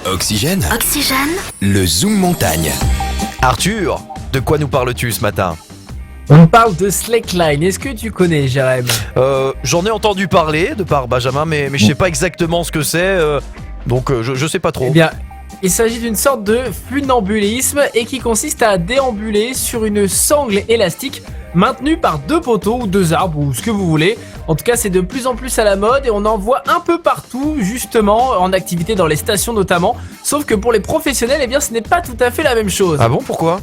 Oxygène. Oxygène. Le Zoom Montagne. Arthur, de quoi nous parles-tu ce matin? On parle de slackline, est-ce que tu connais, Jérém? J'en ai entendu parler de par Benjamin, mais je sais pas exactement ce que c'est, donc je sais pas trop. Eh bien, il s'agit d'une sorte de funambulisme et qui consiste à déambuler sur une sangle élastique maintenue par deux poteaux ou deux arbres ou ce que vous voulez. En tout cas, c'est de plus en plus à la mode et on en voit un peu partout, justement, en activité dans les stations notamment. Sauf que pour les professionnels, eh bien, ce n'est pas tout à fait la même chose. Ah bon, pourquoi?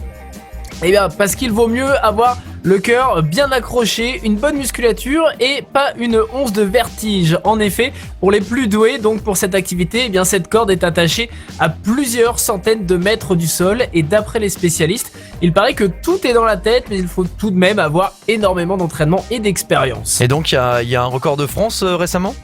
Eh bien, parce qu'il vaut mieux avoir le cœur bien accroché, une bonne musculature et pas une once de vertige. En effet, pour les plus doués, donc pour cette activité, eh bien cette corde est attachée à plusieurs centaines de mètres du sol et d'après les spécialistes, il paraît que tout est dans la tête, mais il faut tout de même avoir énormément d'entraînement et d'expérience. Et donc il y a un record de France récemment?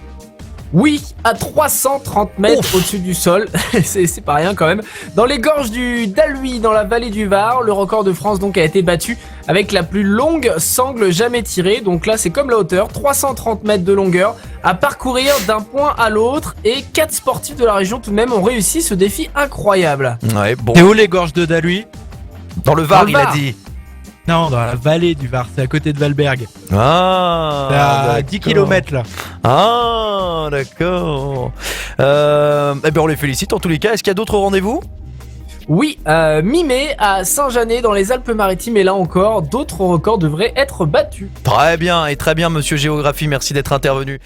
Oui, à 330 mètres Ouf. au-dessus du sol, c'est pas rien quand même. Dans les gorges du Dalhuy, dans la vallée du Var, le record de France donc a été battu avec la plus longue sangle jamais tirée. Donc là, c'est comme la hauteur, 330 mètres de longueur à parcourir d'un point à l'autre. Et 4 sportifs de la région tout de même ont réussi ce défi incroyable. Ouais, bon. C'est où les gorges de Dalhuy? Dans le Var, Dans le il a Var. dit. Non, dans la vallée du Var, c'est à côté de Valberg. Ah, C'est à d'accord. 10 km là. Ah, d'accord. Eh bien, on les félicite en tous les cas. Est-ce qu'il y a d'autres rendez-vous? Oui, mi-mai à Saint-Janet dans les Alpes-Maritimes et là encore, d'autres records devraient être battus. Très bien, monsieur Géographie, merci d'être intervenu.